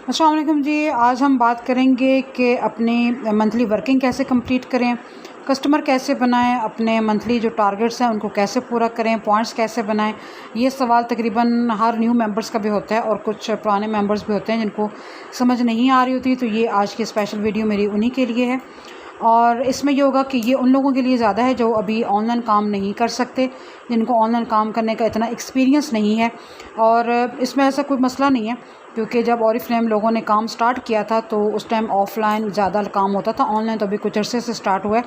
अस्सलाम वालेकुम जी। आज हम बात करेंगे कि अपनी मंथली वर्किंग कैसे कंप्लीट करें, कस्टमर कैसे बनाएं, अपने मंथली जो टारगेट्स हैं उनको कैसे पूरा करें, पॉइंट्स कैसे बनाएं। ये सवाल तकरीबन हर न्यू मेंबर्स का भी होता है और कुछ पुराने मेंबर्स भी होते हैं जिनको समझ नहीं आ रही होती। तो ये आज की स्पेशल वीडियो मेरी उन्हीं के लिए है और इसमें ये होगा कि ये उन लोगों के लिए ज़्यादा है जो अभी ऑनलाइन काम नहीं कर सकते, जिनको ऑनलाइन काम करने का इतना एक्सपीरियंस नहीं है। और इसमें ऐसा कोई मसला नहीं है क्योंकि जब ऑरिफ्लेम लोगों ने काम स्टार्ट किया था तो उस टाइम ऑफ़लाइन ज़्यादा काम होता था, ऑनलाइन तो अभी कुछ अरसे से स्टार्ट हुआ है।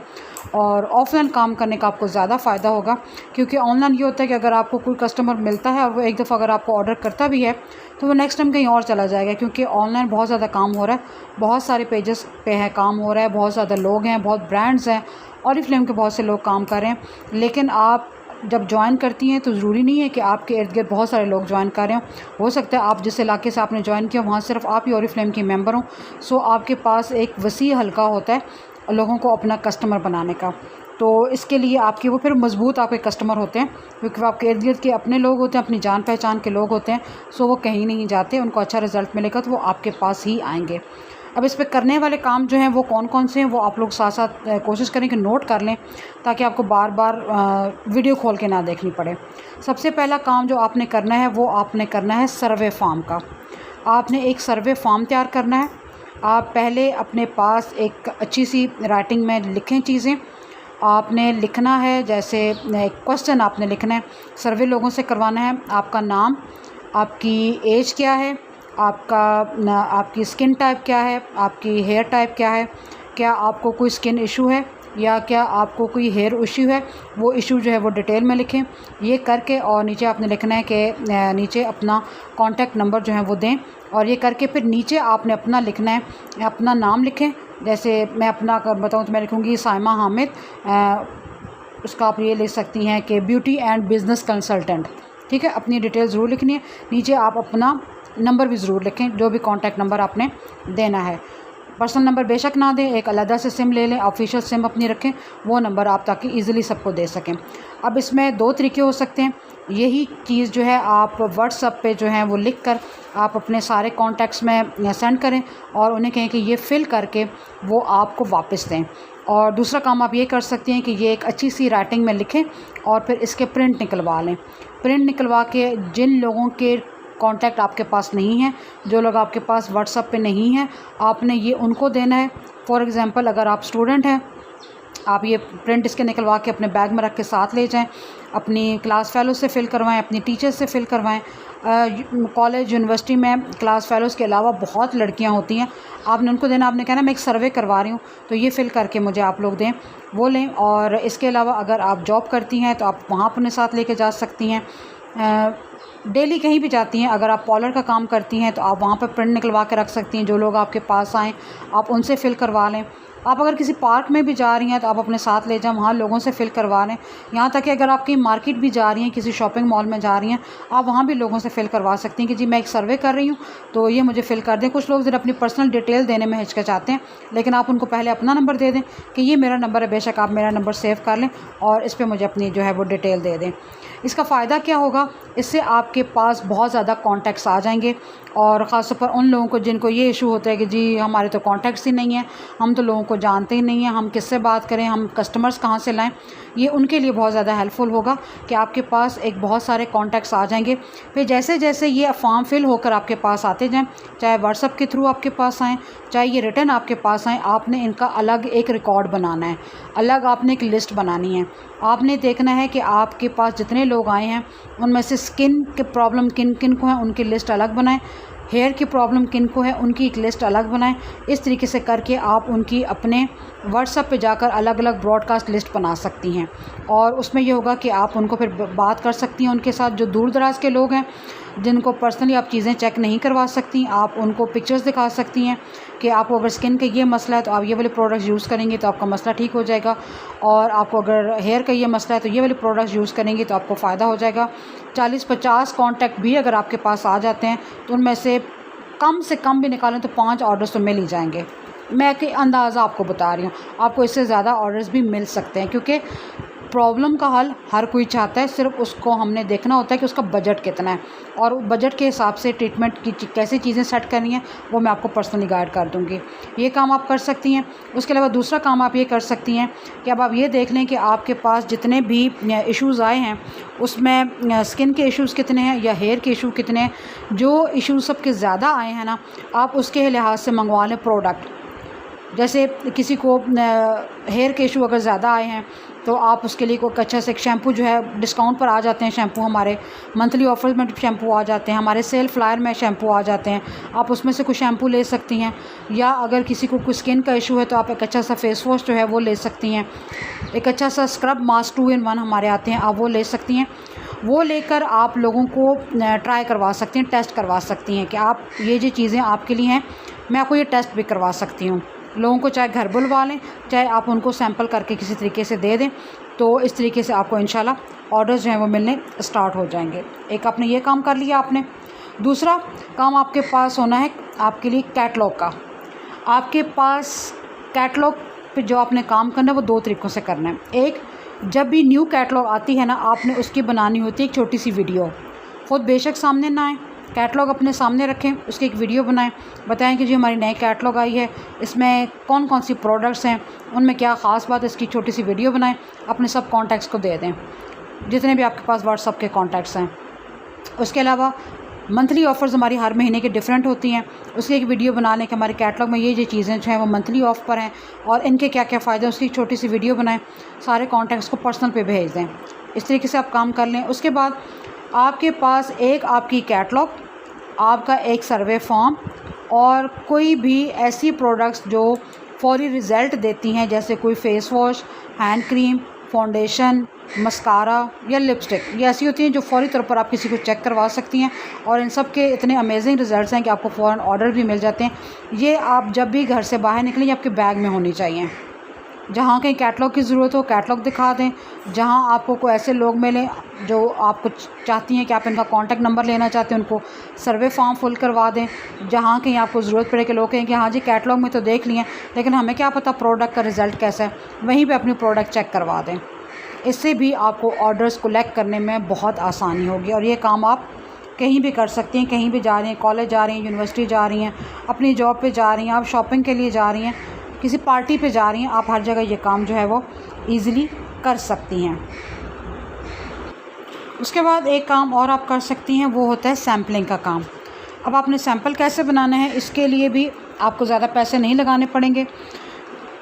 और ऑफ़लाइन काम करने का आपको ज़्यादा फ़ायदा होगा क्योंकि ऑनलाइन ये होता है कि अगर आपको कोई कस्टमर मिलता है और वो एक दफ़ा अगर आपको ऑर्डर करता भी है तो वो नेक्स्ट टाइम कहीं और चला जाएगा, क्योंकि ऑनलाइन बहुत ज़्यादा काम हो रहा है, बहुत सारे पेजेस पे है काम हो रहा है, बहुत ज़्यादा लोग हैं, बहुत ब्रांड्स हैं, ऑरिफ्लेम के बहुत से लोग काम कर रहे हैं। लेकिन आप जब ज्वाइन करती हैं तो ज़रूरी नहीं है कि आपके इर्द गिर्द बहुत सारे लोग ज्वाइन कर रहे हो सकता है आप जिस इलाके से आपने ज्वाइन किया वहाँ सिर्फ आप ही ऑरिफ्लेम के मेंबर हों। सो आपके पास एक वसी हल्का होता है लोगों को अपना कस्टमर बनाने का। तो इसके लिए आपके वो फिर मज़बूत आपके कस्टमर होते हैं क्योंकि वो आपके इर्द गिर्द के अपने लोग होते हैं, अपनी जान पहचान के लोग होते हैं। सो वो कहीं नहीं जाते, उनको अच्छा रिज़ल्ट मिलेगा तो वो आपके पास ही आएंगे। अब इस पे करने वाले काम जो हैं वो कौन कौन से हैं वो आप लोग साथ साथ कोशिश करें कि नोट कर लें ताकि आपको बार बार वीडियो खोल के ना देखनी पड़े। सबसे पहला काम जो आपने करना है वो आपने करना है सर्वे फॉर्म का। आपने एक सर्वे फॉर्म तैयार करना है। आप पहले अपने पास एक अच्छी सी राइटिंग में लिखें चीज़ें। आपने लिखना है जैसे क्वेश्चन आपने लिखना है, सर्वे लोगों से करवाना है। आपका नाम, आपकी एज क्या है, आपकी स्किन टाइप क्या है, आपकी हेयर टाइप क्या है, क्या आपको कोई स्किन इशू है या क्या आपको कोई हेयर इशू है, वो इशू जो है वो डिटेल में लिखें। ये करके और नीचे आपने लिखना है कि नीचे अपना कॉन्टैक्ट नंबर जो है वो दें। और ये करके फिर नीचे आपने अपना लिखना है, अपना नाम लिखें। जैसे मैं अपना अगर बताऊँ तो मैं लिखूँगी साइमा हामिद। उसका आप ये लिख सकती हैं कि ब्यूटी एंड बिज़नेस कंसल्टेंट। ठीक है, अपनी डिटेल ज़रूर लिखनी है। नीचे आप अपना नंबर भी ज़रूर लिखें, जो भी कॉन्टैक्ट नंबर आपने देना है। पर्सनल नंबर बेशक ना दें, एक अलग से सिम ले लें, ऑफिशियल सिम अपनी रखें, वो नंबर आप ताकि इजीली सबको दे सकें। अब इसमें दो तरीके हो सकते हैं। यही चीज़ जो है आप व्हाट्सएप पे जो है वो लिख कर आप अपने सारे कॉन्टैक्ट्स में सेंड करें और उन्हें कहें कि ये फ़िल करके वो आपको वापस दें। और दूसरा काम आप ये कर सकते हैं कि ये एक अच्छी सी राइटिंग में लिखें और फिर इसके प्रिंट निकलवा लें। प्रिंट निकलवा के जिन लोगों के कॉन्टैक्ट आपके पास नहीं है, जो लोग आपके पास व्हाट्सएप पे नहीं हैं, आपने ये उनको देना है। फॉर एग्ज़ाम्पल अगर आप स्टूडेंट हैं, आप ये प्रिंट इसके निकलवा के अपने बैग में रख के साथ ले जाएं, अपनी क्लास फ़ेलो से फ़िल करवाएं, अपनी टीचर से फ़िल करवाएं। कॉलेज यूनिवर्सिटी में क्लास फ़ेलोज़ के अलावा बहुत लड़कियां होती हैं, आपने उनको देना। आपने कहना मैं एक सर्वे करवा रही हूँ तो ये फ़िल करके मुझे आप लोग दें, वो लें। और इसके अलावा अगर आप जॉब करती हैं तो आप वहाँ अपने साथ लेके जा सकती हैं। डेली कहीं भी जाती हैं, अगर आप पार्लर का काम करती हैं तो आप वहाँ पर प्रिंट निकलवा के रख सकती हैं। जो लोग आपके पास आएँ आप उनसे फ़िल करवा लें। आप अगर किसी पार्क में भी जा रही हैं तो आप अपने साथ ले जाएं, वहाँ लोगों से फ़िल करवा लें। यहाँ तक कि अगर आप कहीं मार्केट भी जा रही हैं, किसी शॉपिंग मॉल में जा रही हैं, आप वहाँ भी लोगों से फ़िल करवा सकती हैं कि जी मैं एक सर्वे कर रही हूँ तो ये मुझे फ़िल कर दें। कुछ लोग ज़रा अपनी पर्सनल डिटेल देने में हिचकिचाते हैं, लेकिन आप उनको पहले अपना नंबर दे दें कि ये मेरा नंबर है, बेशक आप मेरा नंबर सेव कर लें और इस पर मुझे अपनी जो है वो डिटेल दे दें। इसका फ़ायदा क्या होगा, इससे आपके पास बहुत ज़्यादा कॉन्टैक्ट्स आ जाएंगे और ख़ास तौर पर उन लोगों को जिनको ये इशू होता है कि जी हमारे तो कॉन्टैक्ट्स ही नहीं हैं, हम तो लोगों को जानते ही नहीं हैं, हम किससे बात करें, हम कस्टमर्स कहाँ से लाएं। ये उनके लिए बहुत ज़्यादा हेल्पफुल होगा कि आपके पास एक बहुत सारे कॉन्टैक्ट्स आ जाएंगे। फिर जैसे जैसे ये फॉर्म फिल होकर आपके पास आते जाएँ, चाहे व्हाट्सएप के थ्रू आपके पास आएँ, चाहे ये रिटर्न आपके पास आएँ, आपने इनका अलग एक रिकॉर्ड बनाना है, अलग आपने एक लिस्ट बनानी है। आपने देखना है कि आपके पास जितने लोग आए हैं उनमें से स्किन के प्रॉब्लम किन किन को है उनकी लिस्ट अलग बनाएं, हेयर की प्रॉब्लम किन को है उनकी एक लिस्ट अलग बनाएं। इस तरीके से करके आप उनकी अपने व्हाट्सएप पे जाकर अलग अलग ब्रॉडकास्ट लिस्ट बना सकती हैं और उसमें ये होगा कि आप उनको फिर बात कर सकती हैं उनके साथ। जो दूर दराज के लोग हैं जिनको पर्सनली आप चीज़ें चेक नहीं करवा सकती, आप उनको पिक्चर्स दिखा सकती हैं कि आपको अगर स्किन का ये मसला है तो आप ये वाले प्रोडक्ट्स यूज़ करेंगे तो आपका मसला ठीक हो जाएगा, और आपको अगर हेयर का ये मसला है तो ये वाले प्रोडक्ट्स यूज़ करेंगे तो आपको फ़ायदा हो जाएगा। 40-50 कॉन्टैक्ट भी अगर आपके पास आ जाते हैं तो उनमें से कम भी निकालें तो 5 ऑर्डर्स तो मिल ही जाएंगे। मैं कि अंदाज़ा आपको बता रही हूँ, आपको इससे ज़्यादा ऑर्डर्स भी मिल सकते हैं क्योंकि प्रॉब्लम का हल हर कोई चाहता है, सिर्फ उसको हमने देखना होता है कि उसका बजट कितना है और बजट के हिसाब से ट्रीटमेंट की कैसी चीज़ें सेट करनी है वो मैं आपको पर्सनली गाइड कर दूँगी। ये काम आप कर सकती हैं। उसके अलावा दूसरा काम आप ये कर सकती हैं कि अब आप ये देख लें कि आपके पास जितने भी इश्यूज़ आए हैं उसमें स्किन के इश्यूज़ कितने हैं या हेयर के इशू कितने हैं। जो इश्यूज़ सबके ज़्यादा आए हैं ना, आप उसके लिहाज से मंगवा लें प्रोडक्ट। जैसे किसी को हेयर के इशू अगर ज़्यादा आए हैं तो आप उसके लिए कोई अच्छा से एक शैम्पू जो है डिस्काउंट पर आ जाते हैं, शैम्पू हमारे मंथली ऑफर्स में शैम्पू आ जाते हैं, हमारे सेल फ्लायर में शैम्पू आ जाते हैं, आप उसमें से कुछ शैम्पू ले सकती हैं। या अगर किसी को कोई स्किन का इशू है तो आप एक अच्छा सा फेस वॉश जो है वो ले सकती हैं। एक अच्छा सा स्क्रब मास्क 2 in 1 हमारे आते हैं, आप वो ले सकती हैं। वो लेकर आप लोगों को ट्राई करवा सकती हैं, टेस्ट करवा सकती हैं कि आप ये जो चीज़ें आपके लिए हैं, मैं आपको ये टेस्ट भी करवा सकती हूँ। लोगों को चाहे घर बुलवा लें, चाहे आप उनको सैंपल करके किसी तरीके से दे दें, तो इस तरीके से आपको इंशाल्लाह ऑर्डर्स जो हैं वो मिलने स्टार्ट हो जाएंगे। एक आपने ये काम कर लिया आपने। दूसरा काम आपके पास होना है आपके लिए कैटलॉग का। आपके पास कैटलॉग पे जो आपने काम करना है वो 2 तरीक़ों से करना है। एक, जब भी न्यू कैटलॉग आती है ना, आपने उसकी बनानी होती है एक छोटी सी वीडियो। ख़ुद बेशक सामने ना आए, कैटलॉग अपने सामने रखें, उसकी एक वीडियो बनाएं, बताएं कि जी हमारी नई कैटलॉग आई है, इसमें कौन कौन सी प्रोडक्ट्स हैं, उनमें क्या ख़ास बात है, इसकी छोटी सी वीडियो बनाएं, अपने सब कॉन्टैक्ट्स को दे दें, जितने भी आपके पास व्हाट्सअप के कॉन्टैक्ट्स हैं। उसके अलावा मंथली ऑफ़र्स हमारी हर महीने की डिफरेंट होती हैं, उसकी एक वीडियो बना लें कि हमारे कैटलॉग में ये चीज़ें जो हैं वो मंथली ऑफ़ पर हैं और इनके क्या क्या फ़ायदे हैं, उसकी एक छोटी सी वीडियो बनाएं, सारे कॉन्टैक्ट्स को पर्सनल पे भेज दें। इस तरीके से आप काम कर लें। उसके बाद आपके पास एक आपकी कैटलॉग, आपका एक सर्वे फॉर्म और कोई भी ऐसी प्रोडक्ट्स जो फौरी रिज़ल्ट देती हैं, जैसे कोई face wash, hand cream, foundation, mascara या लिपस्टिक, ये ऐसी होती हैं जो फौरी तौर पर आप किसी को चेक करवा सकती हैं और इन सब के इतने अमेजिंग रिज़ल्ट्स हैं कि आपको फ़ौरन ऑर्डर भी मिल जाते हैं। ये आप जब भी घर से बाहर निकलें, ये आपके बैग में होनी चाहिए। जहाँ कहीं कैटलॉग की ज़रूरत हो, कैटलॉग दिखा दें। जहाँ आपको कोई ऐसे लोग मिलें जो आपको चाहती हैं कि आप इनका कॉन्टैक्ट नंबर लेना चाहते हैं, उनको सर्वे फॉर्म फुल करवा दें। जहाँ कहीं आपको ज़रूरत पड़े कि लोग कहें कि हाँ जी कैटलॉग में तो देख लिए, लेकिन हमें क्या पता प्रोडक्ट का रिज़ल्ट कैसा है, वहीं पे अपनी प्रोडक्ट चेक करवा दें। इससे भी आपको ऑर्डर्स कलेक्ट करने में बहुत आसानी होगी और ये काम आप कहीं भी कर सकती हैं। कहीं भी जा रही हैं, कॉलेज जा रही हैं, यूनिवर्सिटी जा रही हैं, अपनी जॉब पे जा रही हैं, आप शॉपिंग के लिए जा रही हैं, किसी पार्टी पे जा रही हैं, आप हर जगह ये काम जो है वो ईज़िली कर सकती हैं। उसके बाद एक काम और आप कर सकती हैं, वो होता है सैम्पलिंग का काम। अब आपने सैम्पल कैसे बनाना है, इसके लिए भी आपको ज़्यादा पैसे नहीं लगाने पड़ेंगे।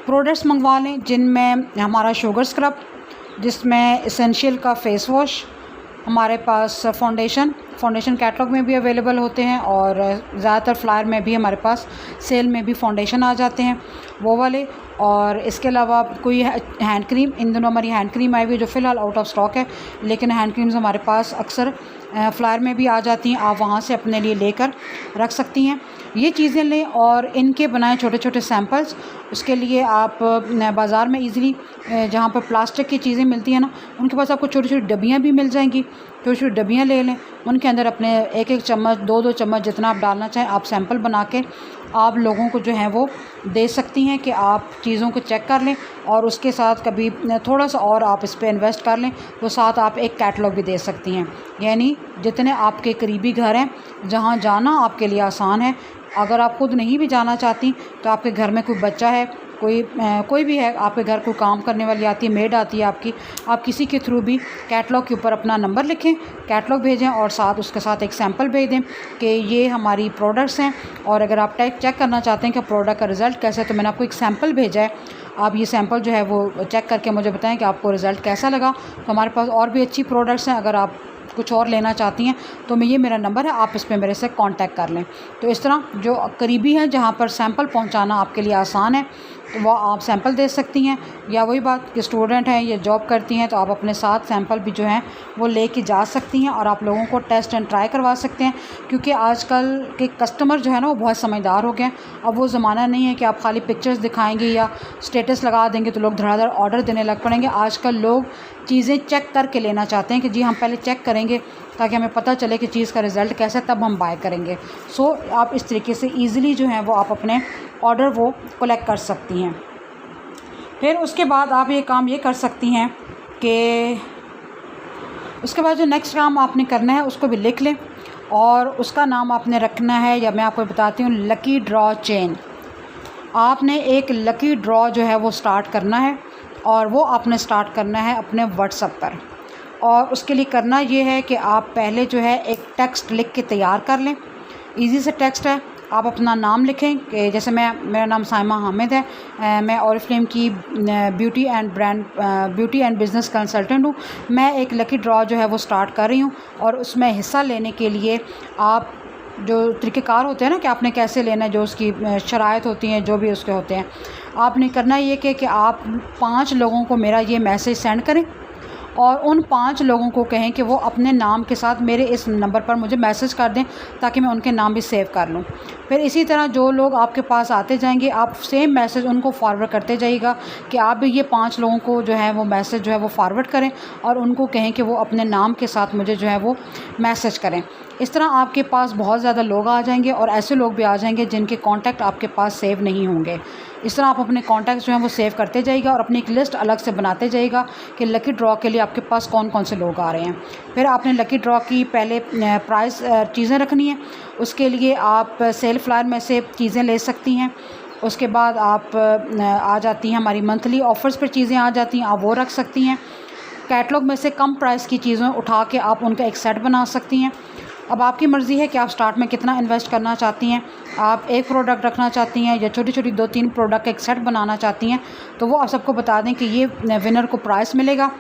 प्रोडक्ट्स मंगवा लें जिनमें हमारा शुगर स्क्रब, जिसमें एसेंशियल का फेस वॉश, हमारे पास फाउंडेशन कैटलॉग में भी अवेलेबल होते हैं और ज़्यादातर फ्लायर में भी हमारे पास सेल में भी फाउंडेशन आ जाते हैं, वो वाले। और इसके अलावा कोई हैंड क्रीम, इन दिनों हमारी हैंड क्रीम आई हुई है जो फ़िलहाल आउट ऑफ स्टॉक है, लेकिन हैंड क्रीम्स हमारे पास अक्सर फ्लायर में भी आ जाती हैं, आप वहाँ से अपने लिए लेकर रख सकती हैं। ये चीज़ें लें और इनके बनाए छोटे छोटे सैम्पल्स। उसके लिए आप बाज़ार में ईज़िली जहाँ पर प्लास्टिक की चीज़ें मिलती हैं ना, उनके पास आपको छोटी छोटी डब्बियाँ भी मिल जाएंगी, छोटी छोटी डब्बियाँ ले लें, उनके अंदर अपने एक एक चम्मच, दो चम्मच जितना आप डालना चाहें, आप सैंपल बना के आप लोगों को जो है वो दे सकती हैं कि आप चीज़ों को चेक कर लें और उसके साथ कभी थोड़ा सा और आप इस पर इन्वेस्ट कर लें तो साथ आप एक कैटलॉग भी दे सकती हैं। यानी जितने आपके करीबी घर हैं जहाँ जाना आपके लिए आसान है, अगर आप खुद नहीं भी जाना चाहती तो आपके घर में कोई बच्चा है, कोई भी है, आपके घर को काम करने वाली आती है, मेड आती है आपकी, आप किसी के थ्रू भी कैटलॉग के ऊपर अपना नंबर लिखें, कैटलॉग भेजें और साथ उसके साथ एक सैंपल भेज दें कि ये हमारी प्रोडक्ट्स हैं और अगर आप चेक करना चाहते हैं कि प्रोडक्ट का रिज़ल्ट कैसा है तो मैंने आपको एक सैंपल भेजा है, आप ये सैंपल जो है वो चेक करके मुझे बताएं कि आपको रिज़ल्ट कैसा लगा। तो हमारे पास और भी अच्छी प्रोडक्ट्स हैं, अगर आप कुछ और लेना चाहती हैं तो ये मेरा नंबर है, आप इस पर मेरे से कांटेक्ट कर लें। तो इस तरह जो करीबी है जहाँ पर सैंपल पहुँचाना आपके लिए आसान है तो वह आप सैंपल दे सकती हैं, या वही बात कि स्टूडेंट हैं या जॉब करती हैं तो आप अपने साथ सैंपल भी जो हैं वो लेके जा सकती हैं और आप लोगों को टेस्ट एंड ट्राई करवा सकते हैं। क्योंकि आजकल के कस्टमर जो है ना वो बहुत समझदार हो गए हैं। अब वो ज़माना नहीं है कि आप खाली पिक्चर्स दिखाएंगे या स्टेटस लगा देंगे तो लोग धड़ाधड़ ऑर्डर देने लग पड़ेंगे। आजकल लोग चीज़ें चेक करके लेना चाहते हैं कि जी हम पहले चेक करेंगे ताकि हमें पता चले कि चीज़ का रिज़ल्ट कैसा है, तब हम बाय करेंगे। सो आप इस तरीके से ईज़िली जो है वो आप अपने ऑर्डर वो कलेक्ट कर सकती हैं। फिर उसके बाद आप ये काम ये कर सकती हैं कि उसके बाद जो नेक्स्ट काम आपने करना है उसको भी लिख लें, और उसका नाम आपने रखना है, या मैं आपको बताती हूँ, लकी ड्रॉ चेन। आपने एक लकी ड्रॉ जो है वो स्टार्ट करना है, और वो आपने स्टार्ट करना है अपने व्हाट्सएप पर। और उसके लिए करना ये है कि आप पहले जो है एक टेक्स्ट लिख के तैयार कर लें। इजी से टेक्स्ट है, आप अपना नाम लिखें कि जैसे मेरा नाम साइमा हामिद है, मैं ऑरिफ्लेम की ब्यूटी एंड बिज़नेस कंसल्टेंट हूँ। मैं एक लकी ड्रॉ जो है वो स्टार्ट कर रही हूँ, और उसमें हिस्सा लेने के लिए आप जो तरीक़ेकार होते हैं ना कि आपने कैसे लेना है, जो उसकी शराइत होती हैं, जो भी उसके होते हैं, आपने करना ये कि आप 5 लोगों को मेरा ये मैसेज सेंड करें, और उन 5 लोगों को कहें कि वो अपने नाम के साथ मेरे इस नंबर पर मुझे मैसेज कर दें, ताकि मैं उनके नाम भी सेव कर लूँ। फिर इसी तरह जो लोग आपके पास आते जाएंगे, आप सेम मैसेज उनको फॉरवर्ड करते जाइएगा कि आप भी ये 5 लोगों को जो है वो मैसेज जो है वो फॉरवर्ड करें, और उनको कहें कि वो अपने नाम के साथ मुझे जो है वो मैसेज करें। इस तरह आपके पास बहुत ज़्यादा लोग आ जाएंगे, और ऐसे लोग भी आ जाएंगे जिनके कॉन्टैक्ट आपके पास सेव नहीं होंगे। इस तरह आप अपने कॉन्टैक्ट जो हैं वो सेव करते जाइएगा, और अपनी एक लिस्ट अलग से बनाते जाइएगा कि लकी ड्रॉ के लिए आपके पास कौन कौन से लोग आ रहे हैं। फिर आपने लकी ड्रॉ की पहले प्राइस चीज़ें रखनी है। उसके लिए आप सेल फ्लायर में से चीज़ें ले सकती हैं। उसके बाद आप आ जाती हैं हमारी मंथली ऑफ़र्स पर चीज़ें आ जाती हैं, आप वो रख सकती हैं। कैटलॉग में से कम प्राइस की चीज़ें उठा के आप उनका एक सेट बना सकती हैं। अब आपकी मर्ज़ी है कि आप स्टार्ट में कितना इन्वेस्ट करना चाहती हैं। आप एक प्रोडक्ट रखना चाहती हैं, या छोटी छोटी 2-3 प्रोडक्ट का एक सेट बनाना चाहती हैं, तो वो आप सबको बता दें कि ये विनर को प्राइस मिलेगा।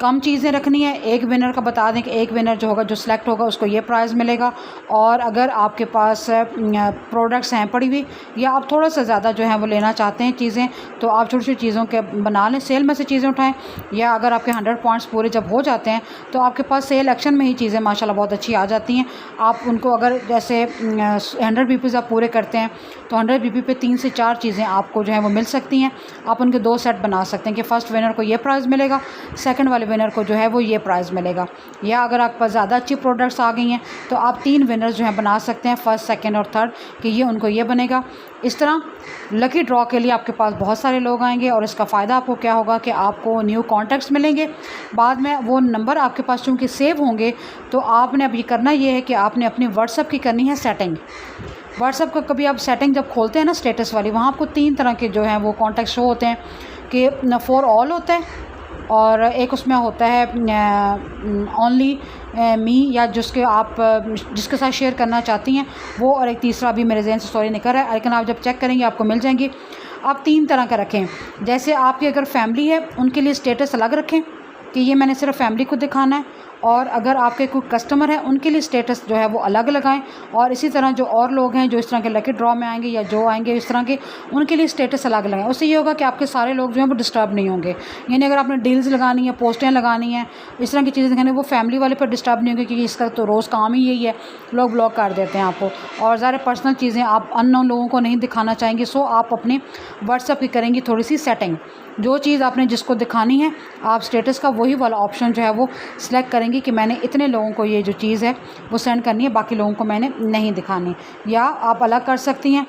कम चीज़ें रखनी है, एक विनर का बता दें कि एक विनर जो होगा, जो सिलेक्ट होगा, उसको ये प्राइस मिलेगा। और अगर आपके पास प्रोडक्ट्स हैं पड़ी हुई, या आप थोड़ा सा ज़्यादा जो है वो लेना चाहते हैं चीज़ें, तो आप छोटी छोटी चीज़ों के बना लें, सेल में से चीज़ें उठाएं। या अगर आपके 100 पॉइंट्स पूरे जब हो जाते हैं, तो आपके पास सेल एक्शन में ही चीज़ें माशाल्लाह बहुत अच्छी आ जाती हैं। आप उनको अगर जैसे 100 बीपीज़ आप पूरे करते हैं, तो 100 बीपी पे 3 से 4 चीज़ें आपको जो है वो मिल सकती हैं। आप उनके 2 सेट बना सकते हैं कि फ़र्स्ट विनर को ये प्राइस मिलेगा, सेकंड वाले विनर को जो है वो ये प्राइस मिलेगा। या अगर आपके पास ज़्यादा अच्छी प्रोडक्ट्स आ गई हैं, तो आप 3 विनर्स जो हैं बना सकते हैं, फर्स्ट, सेकंड और थर्ड, कि ये उनको ये बनेगा। इस तरह लकी ड्रॉ के लिए आपके पास बहुत सारे लोग आएंगे, और इसका फ़ायदा आपको क्या होगा कि आपको न्यू कॉन्टैक्ट्स मिलेंगे। बाद में वो नंबर आपके पास चूँकि सेव होंगे, तो आपने अब ये करना ये है कि आपने अपनी व्हाट्सएप की करनी है सेटिंग। व्हाट्सएप का कभी आप सेटिंग जब खोलते हैं ना स्टेटस वाली, वहाँ आपको 3 तरह के जो हैं वो कॉन्टैक्ट शो होते हैं, कि फॉर ऑल होता है, और एक उसमें होता है ओनली मी, या जिसके साथ शेयर करना चाहती हैं वो, और एक तीसरा अभी मेरे जहन से सॉरी निकल रहा है, लेकिन आप जब चेक करेंगे आपको मिल जाएंगी। आप 3 तरह का रखें। जैसे आपकी अगर फैमिली है, उनके लिए स्टेटस अलग रखें कि ये मैंने सिर्फ फैमिली को दिखाना है, और अगर आपके कोई कस्टमर है उनके लिए स्टेटस जो है वो अलग लगाएं। और इसी तरह जो और लोग हैं जो इस तरह के लकी ड्रॉ में आएंगे, या जो आएंगे इस तरह के, उनके लिए स्टेटस अलग लगाएं। उससे ये होगा कि आपके सारे लोग जो हैं वो डिस्टर्ब नहीं होंगे। यानी अगर आपने डील्स लगानी है, पोस्टें लगानी है, इस तरह की चीज़ें दिखानी, वो फैमिली वाले पर डिस्टर्ब नहीं होंगे, क्योंकि इसका तो रोज़ काम ही यही है, लोग ब्लॉक कर देते हैं आपको। और ज़्यादा पर्सनल चीज़ें आप अननोन लोगों को नहीं दिखाना चाहेंगे। सो आप अपने व्हाट्सएप की करेंगी थोड़ी सी सेटिंग। जो चीज़ आपने जिसको दिखानी है, आप स्टेटस का वही वाला ऑप्शन जो है वो सिलेक्ट करेंगे कि मैंने इतने लोगों को ये जो चीज़ है वो सेंड करनी है, बाकी लोगों को मैंने नहीं दिखानी। या आप अलग कर सकती हैं,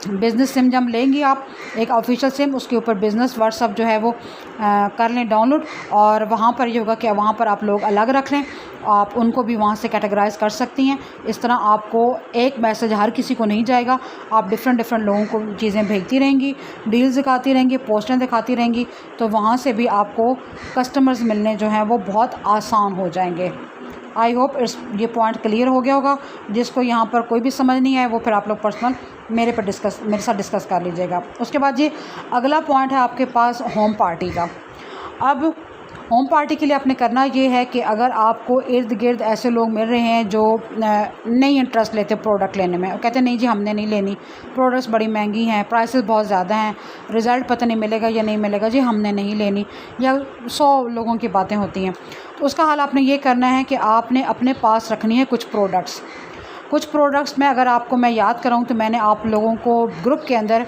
बिज़नेस सिम जब लेंगी आप, एक ऑफिशियल सिम, उसके ऊपर बिज़नेस व्हाट्सअप जो है वो कर लें डाउनलोड, और वहाँ पर ये होगा कि वहाँ पर आप लोग अलग रख लें, आप उनको भी वहाँ से कैटेगराइज़ कर सकती हैं। इस तरह आपको एक मैसेज हर किसी को नहीं जाएगा, आप डिफरेंट लोगों को चीज़ें भेजती रहेंगी, डील्स दिखाती रहेंगी, पोस्टें दिखाती रहेंगी, तो वहाँ से भी आपको कस्टमर्स मिलने जो हैं वो बहुत आसान हो जाएंगे। आई होप ये पॉइंट क्लियर हो गया होगा। जिसको यहाँ पर कोई भी समझ नहीं आए, वो फिर आप लोग पर्सनल मेरे साथ डिस्कस कर लीजिएगा। उसके बाद ये अगला पॉइंट है आपके पास होम पार्टी का। अब होम पार्टी के लिए आपने करना ये है कि अगर आपको इर्द गिर्द ऐसे लोग मिल रहे हैं जो नहीं इंटरेस्ट लेते प्रोडक्ट लेने में, कहते हैं नहीं जी हमने नहीं लेनी, प्रोडक्ट्स बड़ी महंगी हैं, प्राइसेस बहुत ज़्यादा हैं, रिज़ल्ट पता नहीं मिलेगा या नहीं मिलेगा, जी हमने नहीं लेनी, या 100 लोगों की बातें होती हैं, तो उसका हाल आपने ये करना है कि आपने अपने पास रखनी है कुछ प्रोडक्ट्स में अगर आपको मैं याद कराऊँ तो मैंने आप लोगों को ग्रुप के अंदर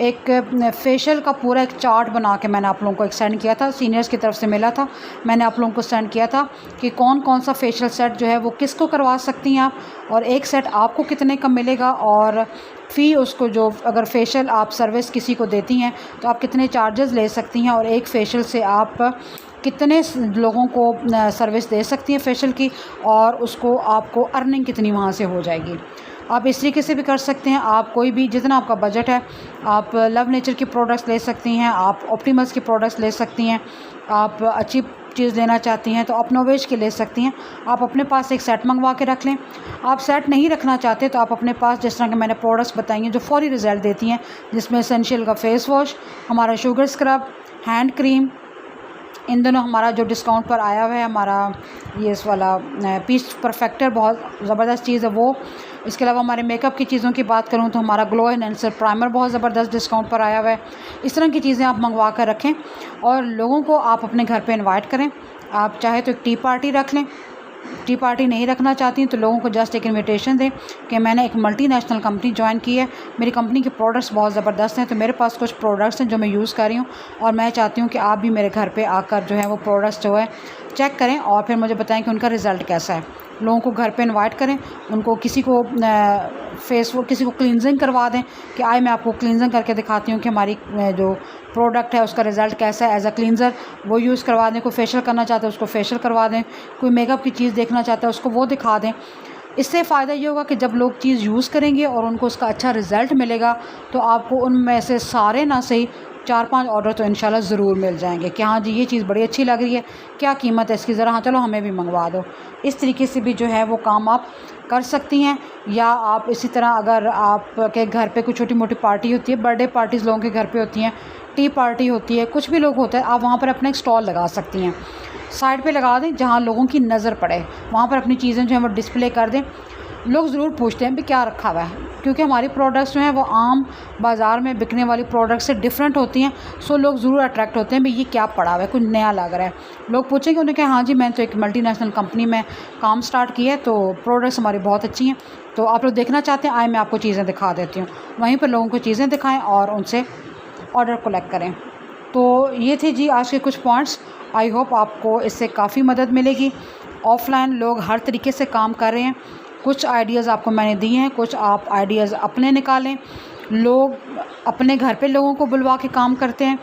एक फेशियल का पूरा एक चार्ट बना के मैंने आप लोगों को एक सेंड किया था, सीनियर्स की तरफ से मिला था, मैंने आप लोगों को सेंड किया था कि कौन कौन सा फेशियल सेट जो है वो किसको करवा सकती हैं आप, और एक सेट आपको कितने का मिलेगा, और फ़ी उसको जो अगर फेशियल आप सर्विस किसी को देती हैं तो आप कितने चार्जेस ले सकती हैं, और एक फेशियल से आप कितने लोगों को सर्विस दे सकती हैं फेशियल की, और उसको आपको अर्निंग कितनी वहाँ से हो जाएगी। आप इस तरीके से भी कर सकते हैं। आप कोई भी जितना आपका बजट है, आप लव नेचर की प्रोडक्ट्स ले सकती हैं, आप ऑप्टिमल्स की प्रोडक्ट्स ले सकती हैं, आप अच्छी चीज़ लेना चाहती हैं तो आप नोवेज के ले सकती हैं। आप अपने पास एक सेट मंगवा के रख लें। आप सेट नहीं रखना चाहते तो आप अपने पास जिस तरह के मैंने प्रोडक्ट्स बताई हैं जो फौरी रिज़ल्ट देती हैं, जिसमें एसेंशियल का फेस वॉश, हमारा शुगर स्क्रब, हैंड क्रीम, इन दोनों हमारा जो डिस्काउंट पर आया हुआ है हमारा ये इस वाला पीच परफेक्टर बहुत ज़बरदस्त चीज़ है वो। इसके अलावा हमारे मेकअप की चीज़ों की बात करूँ तो हमारा ग्लो एनहांसर प्राइमर बहुत ज़बरदस्त डिस्काउंट पर आया हुआ है। इस तरह की चीज़ें आप मंगवा कर रखें और लोगों को आप अपने घर पे इनवाइट करें। आप चाहे तो एक टी पार्टी रख लें, टी पार्टी नहीं रखना चाहती तो लोगों को जस्ट एक इनविटेशन दें कि मैंने एक मल्टीनेशनल कंपनी ज्वाइन की है, मेरी कंपनी के प्रोडक्ट्स बहुत ज़बरदस्त हैं, तो मेरे पास कुछ प्रोडक्ट्स हैं जो मैं यूज़ कर रही हूँ और मैं चाहती हूँ कि आप भी मेरे घर पे आकर जो है वो प्रोडक्ट्स जो है चेक करें और फिर मुझे बताएं कि उनका रिज़ल्ट कैसा है। लोगों को घर पे इनवाइट करें, उनको किसी को किसी को क्लींजिंग करवा दें कि आए मैं आपको क्लींजिंग करके दिखाती हूँ कि हमारी जो प्रोडक्ट है उसका रिज़ल्ट कैसा है। एज अ क्लींजर वो यूज़ करवा दें। कोई फेशियल करना चाहता है उसको फेशियल करवा दें, कोई मेकअप की चीज़ देखना चाहता है उसको वो दिखा दें। इससे फ़ायदा ये होगा कि जब लोग चीज़ यूज़ करेंगे और उनको उसका अच्छा रिज़ल्ट मिलेगा तो आपको उनमें से सारे ना सही 4-5 ऑर्डर तो इंशाल्लाह ज़रूर मिल जाएंगे कि हाँ जी ये चीज़ बड़ी अच्छी लग रही है, क्या कीमत है इसकी, ज़रा हाँ चलो हमें भी मंगवा दो। इस तरीके से भी जो है वो काम आप कर सकती हैं। या आप इसी तरह अगर आपके घर पे कोई छोटी मोटी पार्टी होती है, बर्थडे पार्टीज़ लोगों के घर पे होती हैं, टी पार्टी होती है, कुछ भी लोग होता है, आप वहाँ पर अपना एक स्टॉल लगा सकती हैं। साइड पे लगा दें जहाँ लोगों की नज़र पड़े, वहाँ पर अपनी चीज़ें जो है वो डिस्प्ले कर दें। लोग ज़रूर पूछते हैं भी क्या रखा हुआ है, क्योंकि हमारी प्रोडक्ट्स जो हैं वो आम बाज़ार में बिकने वाली प्रोडक्ट्स से डिफरेंट होती हैं। सो लोग ज़रूर अट्रैक्ट होते हैं भी ये क्या पड़ा हुआ है, कुछ नया लग रहा है। लोग पूछेंगे, उन्हें कहा हाँ जी मैंने तो एक मल्टीनेशनल कंपनी में काम स्टार्ट किया है तो प्रोडक्ट्स हमारी बहुत अच्छी हैं, तो आप लोग देखना चाहते हैं आए मैं आपको चीज़ें दिखा देती हूँ। वहीं पर लोगों को चीज़ें दिखाएँ और उनसे ऑर्डर कलेक्ट करें। तो ये थे जी आज के कुछ पॉइंट्स। आई होप आपको इससे काफ़ी मदद मिलेगी। ऑफ़लाइन लोग हर तरीके से काम कर रहे हैं, कुछ आइडियाज़ आपको मैंने दिए हैं, कुछ आप आइडियाज़ अपने निकालें। लोग अपने घर पे लोगों को बुलवा के काम करते हैं।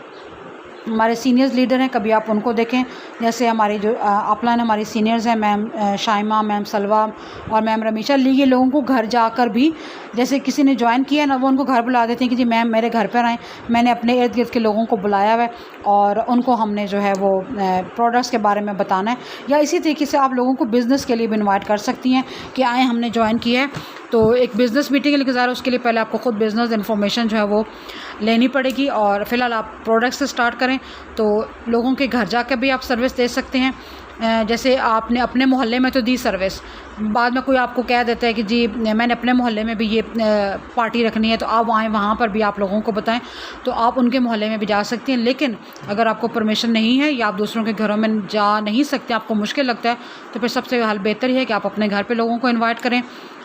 हमारे सीनियर्स लीडर हैं, कभी आप उनको देखें, जैसे हमारी जो अपलाइन हमारी सीनियर्स हैं, मैम शाइमा, मैम सलवा और मैम रमीशा ली, ये लोगों को घर जाकर भी जैसे किसी ने ज्वाइन किया ना वो उनको घर बुला देती हैं कि जी मैम मेरे घर पर आएँ। मैंने अपने इर्द गिर्द के लोगों को बुलाया हुआ है और उनको हमने जो है वो प्रोडक्ट्स के बारे में बताना है। या इसी तरीके से आप लोगों को बिज़नेस के लिए भी इन्वाइट कर सकती हैं कि आएँ हमने ज्वाइन किया है तो एक बिज़नेस मीटिंग लेके जा रहे, उसके लिए पहले आपको ख़ुद बिज़नेस इन्फॉर्मेशन जो है वो लेनी पड़ेगी और फ़िलहाल आप प्रोडक्ट से स्टार्ट करें तो लोगों के घर जाकर भी आप सर्विस दे सकते हैं। जैसे आपने अपने मोहल्ले में तो दी सर्विस, बाद में कोई आपको कह देता है कि जी मैंने अपने मोहल्ले में भी ये पार्टी रखनी है तो आप आएँ, वहाँ पर भी आप लोगों को बताएं, तो आप उनके मोहल्ले में भी जा सकती हैं। लेकिन अगर आपको परमिशन नहीं है या आप दूसरों के घरों में जा नहीं सकते, आपको मुश्किल लगता है, तो फिर सबसे हल बेहतर ही है कि आप अपने घर पर लोगों को इन्वाइट करें,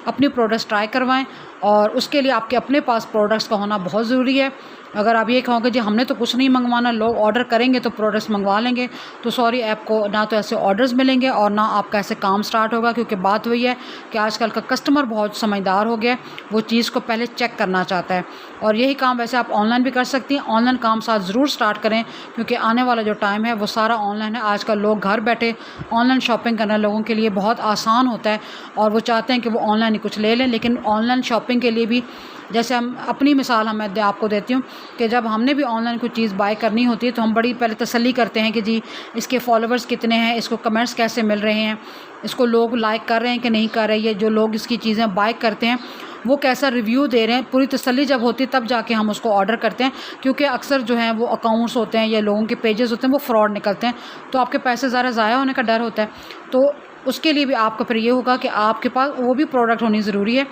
अपनी प्रोडक्ट्स ट्राई करवाएं और उसके लिए आपके अपने पास प्रोडक्ट्स का होना बहुत ज़रूरी है। अगर आप ये कहोगे जी हमने तो कुछ नहीं मंगवाना, लोग ऑर्डर करेंगे तो प्रोडक्ट्स मंगवा लेंगे, तो सॉरी आपको ना तो ऐसे ऑर्डर्स मिलेंगे और ना आपका ऐसे काम स्टार्ट होगा। क्योंकि बात वही है कि आजकल का कस्टमर बहुत समझदार हो गया है, वो चीज़ को पहले चेक करना चाहता है। और यही काम वैसे आप ऑनलाइन भी कर सकती हैं। ऑनलाइन काम साथ ज़रूर स्टार्ट करें क्योंकि आने वाला जो टाइम है वो सारा ऑनलाइन है। आजकल लोग घर बैठे ऑनलाइन शॉपिंग करना लोगों के लिए बहुत आसान होता है और वो चाहते हैं कि वो ऑनलाइन ही कुछ ले लें। लेकिन ऑनलाइन शॉपिंग के लिए भी जैसे हम अपनी मिसाल मैं आपको देती हूँ कि जब हमने भी ऑनलाइन कोई चीज़ बाय करनी होती है तो हम बड़ी पहले तसल्ली करते हैं कि जी इसके फॉलोवर्स कितने हैं, इसको कमेंट्स कैसे मिल रहे हैं, इसको लोग लाइक कर रहे हैं कि नहीं कर रहे हैं, जो लोग इसकी चीज़ें बाय करते हैं वो कैसा रिव्यू दे रहे हैं। पूरी तसल्ली जब होती है तब जाके हम उसको ऑर्डर करते हैं, क्योंकि अक्सर जो है वो अकाउंट्स होते हैं या लोगों के पेजेस होते हैं वो फ्रॉड निकलते हैं, तो आपके पैसे ज़्यादा ज़ाया होने का डर होता है। तो उसके लिए भी आपका फिर ये होगा कि आपके पास वो भी प्रोडक्ट होनी ज़रूरी है,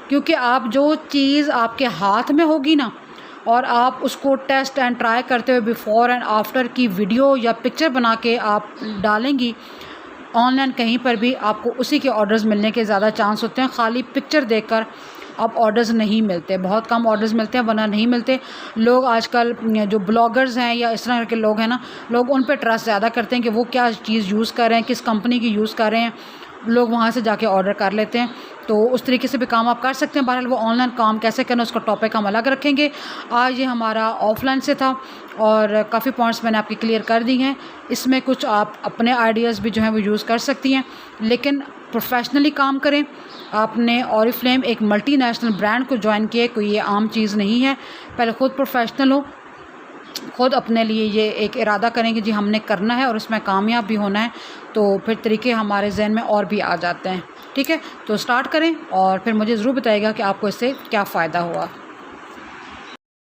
क्योंकि आप जो चीज़ आपके हाथ में होगी ना और आप उसको टेस्ट एंड ट्राई करते हुए बिफ़ोर एंड आफ्टर की वीडियो या पिक्चर बना के आप डालेंगी ऑनलाइन कहीं पर भी, आपको उसी के ऑर्डर्स मिलने के ज़्यादा चांस होते हैं। खाली पिक्चर देखकर अब ऑर्डर्स नहीं मिलते, बहुत कम ऑर्डर्स मिलते हैं, वरना नहीं मिलते। लोग आजकल जो ब्लॉगर्स हैं या इस तरह के लोग हैं ना, लोग उन पे ट्रस्ट ज़्यादा करते हैं कि वो क्या चीज़ यूज़ कर रहे हैं, किस कंपनी की यूज़ कर रहे हैं, लोग वहाँ से जाके ऑर्डर कर लेते हैं। तो उस तरीके से भी काम आप कर सकते हैं। बहरहाल वो ऑनलाइन काम कैसे करना उसका टॉपिक हम अलग रखेंगे। आज ये हमारा ऑफलाइन से था और काफ़ी पॉइंट्स मैंने आपके क्लियर कर दी हैं। इसमें कुछ आप अपने आइडियाज़ भी जो हैं वो यूज़ कर सकती हैं, लेकिन प्रोफेशनली काम करें। आपने ऑरिफ्लेम एक मल्टीनेशनल ब्रांड को ज्वाइन किया, कोई ये आम चीज़ नहीं है। पहले ख़ुद प्रोफेशनल हो, ख़ुद अपने लिए ये एक इरादा करें कि जी हमने करना है और उसमें कामयाब भी होना है, तो फिर तरीके हमारे जहन में और भी आ जाते हैं। ठीक है, तो स्टार्ट करें और फिर मुझे ज़रूर बताइएगा कि आपको इससे क्या फ़ायदा हुआ।